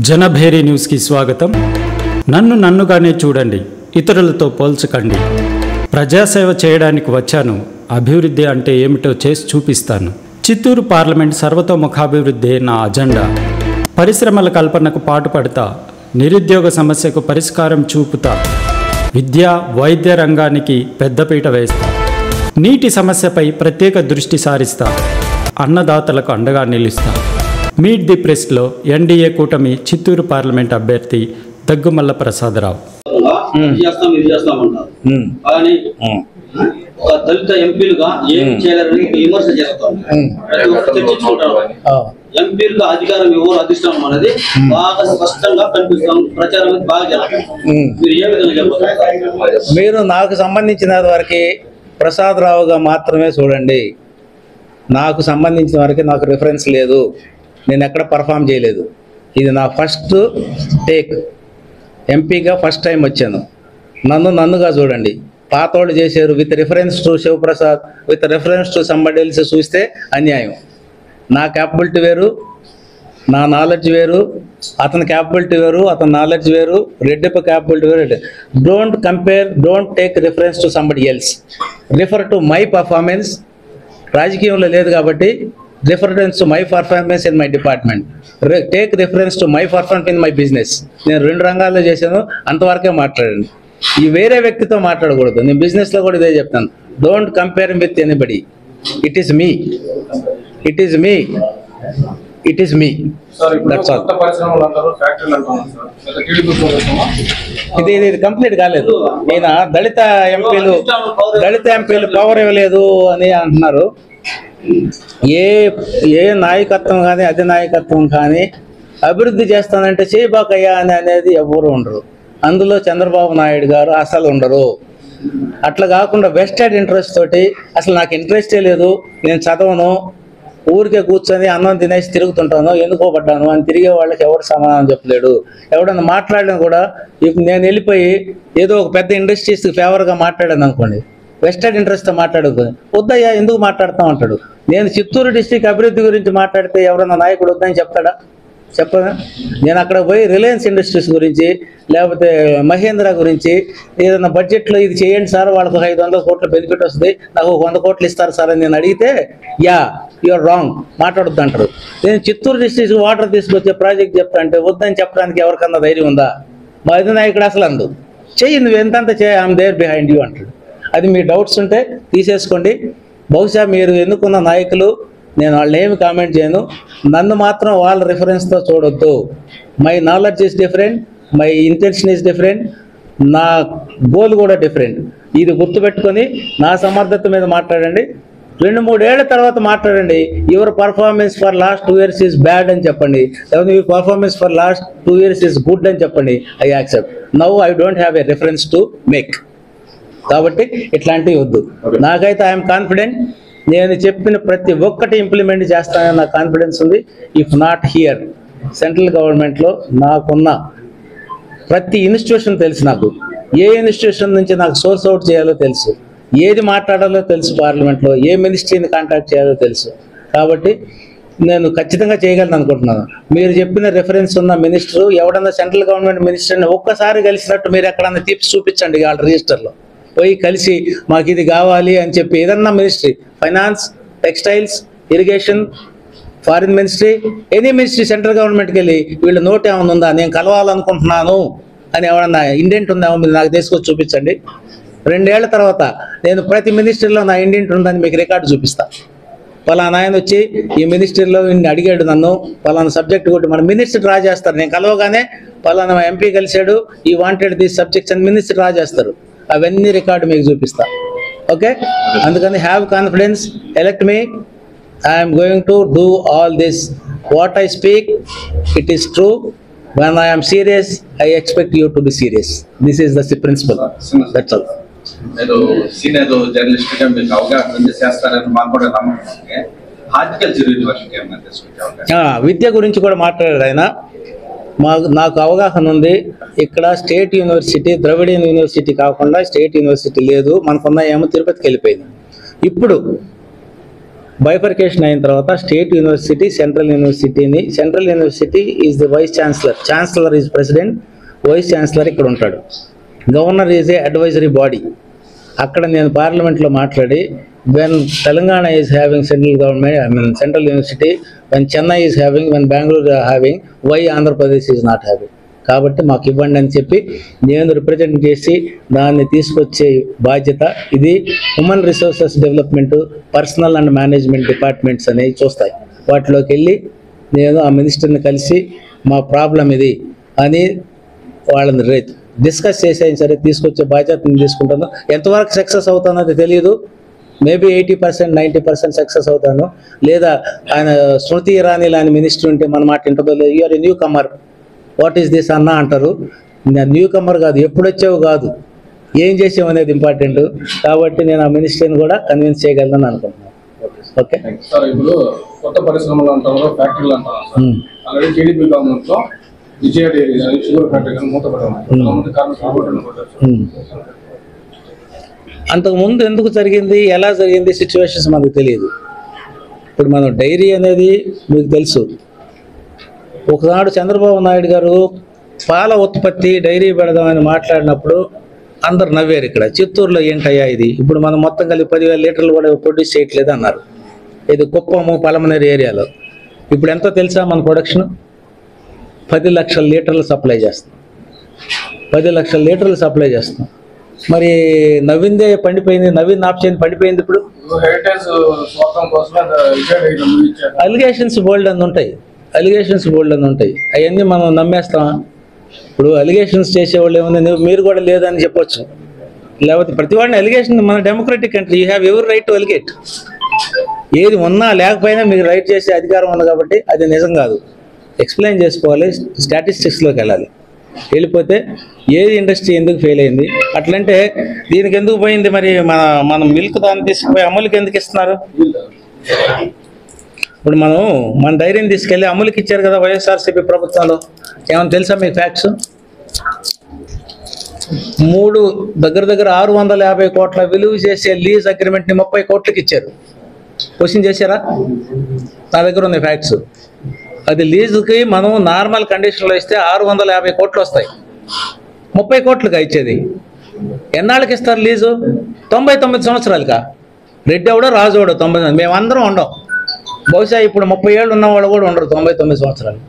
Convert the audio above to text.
జనభేరి న్యూస్కి స్వాగతం. నన్నుగానే చూడండి, ఇతరులతో పోల్చకండి. ప్రజాసేవ చేయడానికి వచ్చాను. అభివృద్ధి అంటే ఏమిటో చేసి చూపిస్తాను. చిత్తూరు పార్లమెంట్ సర్వతోముఖాభివృద్ధి నా అజెండా. పరిశ్రమల కల్పనకు పాటుపడతా. నిరుద్యోగ సమస్యకు పరిష్కారం చూపుతా. విద్య వైద్య రంగానికి పెద్దపీట వేస్తా. నీటి సమస్యపై ప్రత్యేక దృష్టి సారిస్తా. అన్నదాతలకు అండగా నిలుస్తా. మీట్ ది ప్రెస్లో ఎన్డీఏ కూటమి చిత్తూరు పార్లమెంట్ అభ్యర్థి దగ్గుమల్ల ప్రసాదరావు. దళిత ఎంపీలుగా ఏం చేయాలని విమర్శ చేస్తాం. చర్చించుకుంటారు. ఎంపీలుగా అధికారం ఎవరు అధిష్టానం అనేది బాగా స్పష్టంగా కనిపిస్తాం. ప్రచారం బాగా జరుగుతుంది. మీరు ఏ విధంగా చెప్పారు? మీరు నాకు సంబంధించిన వరకు ప్రసాదరావుగా మాత్రమే చూడండి. నాకు సంబంధించిన వరకు నాకు రిఫరెన్స్ లేదు. నేను ఎక్కడ పర్ఫామ్ చేయలేదు. ఇది నా ఫస్ట్ టేక్. ఎంపీగా ఫస్ట్ టైం వచ్చాను. నన్నుగా చూడండి. పాతోళ్ళు చేశారు with reference to Sivaprasad, with reference to somebody else చూస్తే అన్యాయం. నా క్యాపబిలిటీ వేరు, నా నాలెడ్జ్ వేరు, అతని క్యాపబిలిటీ వేరు, అతని నాలెడ్జ్ వేరు, రెడ్డిప క్యాపబిలిటీ వేరు. Don't compare, don't take reference to somebody else. Refer to my performance. రాజకీయంలో లేదు కాబట్టి reference to my performance in my department. Take reference to my performance in my business. నేను 2 రంగాల్లో చేశాను, అంతవరకే మాట్లాడండి. ఈ వేరే వ్యక్తితో మాట్లాడకూడదు. నేను బిజినెస్లో కూడా ఇదే చెప్తాను. Don't compare with anybody. It is me, it is me, it is me. ఇది కంప్లీట్ కాలేదు. ఈయన దళిత ఎంపీలు పవర్ ఇవ్వలేదు అని అంటున్నారు. ఏ నాయకత్వం కానీ అధినాయకత్వం కానీ అభివృద్ధి చేస్తానంటే చేయబాకయ్యా అనేది ఎవరు ఉండరు. అందులో చంద్రబాబు నాయుడు గారు అసలు ఉండరు. అట్లా కాకుండా వెస్టెడ్ ఇంట్రెస్ట్ తోటి అసలు నాకు ఇంట్రెస్టే లేదు, నేను చదవను, ఊరికే కూర్చొని అన్నం తినేసి తిరుగుతుంటాను, ఎన్నుకోబడ్డాను అని తిరిగే వాళ్ళకి ఎవరు సమాధానం చెప్పలేడు. ఎవడన్నా మాట్లాడినా కూడా ఇప్పుడు నేను వెళ్ళిపోయి ఏదో ఒక పెద్ద ఇండస్ట్రీస్కి ఫేవర్గా మాట్లాడాను అనుకోండి, వెస్టెడ్ ఇంట్రెస్ట్తో మాట్లాడుకుని వద్దయ్యా ఎందుకు మాట్లాడుతూ ఉంటాడు. నేను చిత్తూరు డిస్టిక్ అభివృద్ధి గురించి మాట్లాడితే ఎవరన్నా నాయకుడు వద్దని చెప్తాడా? చెప్పదా? నేను అక్కడ పోయి రిలయన్స్ ఇండస్ట్రీస్ గురించి లేకపోతే మహేంద్ర గురించి ఏదైనా బడ్జెట్లో ఇది చేయండి సార్, వాళ్ళకు 500 కోట్ల బెనిఫిట్ వస్తుంది, నాకు 100 కోట్లు ఇస్తారు సార్ అని నేను అడిగితే యూఆర్ రాంగ్, మాట్లాడొద్దు అంటారు. నేను చిత్తూరు డిస్ట్రిక్ట్ వాటర్ తీసుకొచ్చే ప్రాజెక్ట్ చెప్తా అంటే వద్దని చెప్పడానికి ఎవరికన్నా ధైర్యం ఉందా? మా అధినాయకుడు అసలు అందు చెయ్యి, నువ్వు ఎంతంత చేయి, ఐఎమ్ దేర్ బిహైండ్ యూ అంటాడు. అది మీ డౌట్స్ ఉంటే తీసేసుకోండి. బహుశా మీరు ఎన్నుకున్న నాయకులు, నేను వాళ్ళని ఏమి కామెంట్ చేయను. నన్ను మాత్రం వాళ్ళ రిఫరెన్స్తో చూడొద్దు. My knowledge is different, my intention is different, నా గోల్ కూడా డిఫరెంట్. ఇది గుర్తుపెట్టుకొని నా సమర్థత మీద మాట్లాడండి. 2-3 ఏళ్ల తర్వాత మాట్లాడండి. Your performance for last 2 years is bad అని చెప్పండి, లేకపోతే your performance for last 2 years is good అని చెప్పండి. I accept. Now I don't have a reference to make. కాబట్టి ఇట్లాంటివి వద్దు. నాకైతే ఐఎమ్ కాన్ఫిడెంట్. నేను చెప్పిన ప్రతి ఒక్కటి ఇంప్లిమెంట్ చేస్తానని నాకు కాన్ఫిడెన్స్ ఉంది. ఇఫ్ నాట్ హియర్, సెంట్రల్ గవర్నమెంట్లో నాకున్న ప్రతి ఇన్స్టిట్యూషన్ తెలుసు. నాకు ఏ ఇన్స్టిట్యూషన్ నుంచి నాకు సోర్స్ అవుట్ చేయాలో తెలుసు, ఏది మాట్లాడాలో తెలుసు, పార్లమెంట్లో ఏ మినిస్ట్రీని కాంటాక్ట్ చేయాలో తెలుసు. కాబట్టి నేను ఖచ్చితంగా చేయగలను అనుకుంటున్నాను. మీరు చెప్పిన రిఫరెన్స్ ఉన్న మినిస్టరు ఎవడన్నా సెంట్రల్ గవర్నమెంట్ మినిస్టర్ని ఒక్కసారి కలిసినట్టు మీరు ఎక్కడన్నా తీపి చూపించండి. వాళ్ళ రిజిస్టర్లో పోయి కలిసి మాకు ఇది కావాలి అని చెప్పి ఏదన్నా ministry, finance, textiles, irrigation, foreign ministry, any ministry central గవర్నమెంట్కి వెళ్ళి వీళ్ళ నోట్ ఏమైనా ఉందా, నేను కలవాలనుకుంటున్నాను అని ఎవరన్నా ఇండెంట్ ఉందేమో మీరు నాకు తీసుకొచ్చి చూపించండి. 2 ఏళ్ల తర్వాత నేను ప్రతి మినిస్ట్రీలో నా ఇండెంట్ ఉందని మీకు రికార్డు చూపిస్తా. పలానా ఆయన వచ్చి ఈ మినిస్ట్రీలో అడిగాడు నన్ను, పలానా సబ్జెక్ట్ కొట్టి మన మినిస్టర్ డ్రా చేస్తారు. నేను కలవగానే పలానా ఎంపీ కలిశాడు, ఈ వాంటెడ్ దిస్ సబ్జెక్ట్స్ అని మినిస్టర్ డ్రా చేస్తారు. అవన్నీ రికార్డు మీకు చూపిస్తా. ఓకే, అందుకని have confidence, elect me. I'm going to do all this. What I speak, it is true. When I'm serious, I expect you to be serious. This is the principle. That's all. మీరు senior జర్నలిస్ట్గా మీకు అవగాహన చేస్తారని మాకు కూడా నమ్మకం. Horticulture విద్య గురించి కూడా మాట్లాడారు ఆయన. నాకు అవగాహన ఉంది. ఇక్కడ స్టేట్ యూనివర్సిటీ, ద్రవిడియన్ యూనివర్సిటీ కాకుండా స్టేట్ యూనివర్సిటీ లేదు. మనకున్న ఏమో తిరుపతికి వెళ్ళిపోయింది. ఇప్పుడు బైఫర్కేషన్ అయిన తర్వాత స్టేట్ యూనివర్సిటీ సెంట్రల్ యూనివర్సిటీని, central university is the vice chancellor, chancellor is president, vice chancellor ఇక్కడ ఉంటాడు, governor is a advisory body. అక్కడ నేను పార్లమెంట్లో మాట్లాడి, when Telangana is having central government, I mean central university, when Chennai is having, when Bengaluru having, why Andhra Pradesh is not having, కాబట్టి మాకు ఇవ్వండి అని చెప్పి నేను రిప్రజెంట్ చేసి దాన్ని తీసుకొచ్చే బాధ్యత ఇది. Human resources development, personal and management departments అనేవి చూస్తాయి. వాటిలోకి వెళ్ళి నేను ఆ మినిస్టర్ని కలిసి మా ప్రాబ్లం ఇది అని వాళ్ళని డిస్కస్ చేసేది, సరే తీసుకొచ్చే బాధ్యత నేను తీసుకుంటాను. ఎంతవరకు సక్సెస్ అవుతానో తెలియదు, మేబీ 80%, 90% సక్సెస్ అవుతాను. లేదా ఆయన స్మృతి ఇరానీ లాంటి మినిస్టర్ ఉంటే మన మాట ఇంటదో లేదు, you're a newcomer, what is this అన్న అంటారు. న్యూ కమర్ కాదు, ఎప్పుడు వచ్చావు కాదు, ఏం చేసావు అనేది ఇంపార్టెంట్. కాబట్టి నేను ఆ మినిస్టర్ని కూడా కన్విన్స్ చేయగలను అనుకుంటున్నాను. ఓకే సార్, ఇప్పుడు కొత్త పరిశ్రమలు అంటారు, ఫ్యాక్టరీలు అంటారు సార్. ఆల్రెడీ టీడీపీ గవర్నమెంట్ లో విజయ డైరీ షుగర్ ఫ్యాక్టరీ అంతకుముందు ఎందుకు జరిగింది, ఎలా జరిగింది, సిచ్యువేషన్స్ మనకు తెలియదు. ఇప్పుడు మనం డైరీ అనేది మీకు తెలుసు, ఒకనాడు చంద్రబాబు నాయుడు గారు పాల ఉత్పత్తి డైరీ పెడదామని మాట్లాడినప్పుడు అందరు నవ్వారు. ఇక్కడ చిత్తూరులో ఏంటయ్యా ఇది, ఇప్పుడు మనం మొత్తం కలిపి 10,000 లీటర్లు కూడా ప్రొడ్యూస్ చేయట్లేదు అన్నారు. ఇది కుప్పము పలమనేరు ఏరియాలో. ఇప్పుడు ఎంతో తెలుసా మన ప్రొడక్షన్? 10 లక్షల లీటర్లు సప్లై చేస్తాం, 10 లక్షల లీటర్లు సప్లై చేస్తాం. మరి నవ్విందే పండిపోయింది, నవ్వింది ఆప్షన్ పండిపోయింది. ఇప్పుడు అలిగేషన్స్ బోల్డ్ అని ఉంటాయి, అలిగేషన్స్ బోల్డ్ అని ఉంటాయి, అవన్నీ మనం నమ్మేస్తామా? ఇప్పుడు అలిగేషన్స్ చేసేవాళ్ళు ఏముంది, మీరు కూడా లేదని చెప్పొచ్చు, లేకపోతే ప్రతి వాడిని అలిగేషన్, మన డెమోక్రటిక్ కంట్రీ, యూ హ్యావ్ ఎవరి రైట్ టు అలిగేట్. ఏది ఉన్నా లేకపోయినా మీకు రైట్ చేసే అధికారం ఉంది, కాబట్టి అది నిజం కాదు, ఎక్స్ప్లెయిన్ చేసుకోవాలి, స్టాటిస్టిక్స్లోకి వెళ్ళాలి. వెళ్ళిపోతే ఏది ఇండస్ట్రీ ఎందుకు ఫెయిల్ అయింది, అట్లంటే దీనికి ఎందుకు పోయింది, మరి మన మిల్క్ దాన్ని తీసుకుపోయి అమూల్కి ఎందుకు ఇస్తున్నారు? ఇప్పుడు మన డైరీని తీసుకెళ్ళి అమూల్కి ఇచ్చారు కదా వైఎస్ఆర్సీపీ ప్రభుత్వంలో. ఏమన్నా తెలుసా మీకు ఫ్యాక్ట్స్? 3 దగ్గర 650 కోట్ల విలువ చేసే లీజ్ అగ్రిమెంట్ని 30 కోట్లకి ఇచ్చారు. క్వశ్చన్ చేశారా? నా దగ్గర ఉంది ఫ్యాక్ట్స్. అది లీజుకి మనం నార్మల్ కండిషన్లో ఇస్తే 650 కోట్లు వస్తాయి, 30 కోట్లుగా ఇచ్చేది. ఎన్నాళ్ళకి ఇస్తారు లీజు? 99 సంవత్సరాలుగా. రెడ్డి ఎవడో రాజు ఎవడో 90, మేమందరం ఉండం. బహుశా ఇప్పుడు 30 ఏళ్ళు ఉన్న వాళ్ళు కూడా ఉండరు 99 సంవత్సరాలు.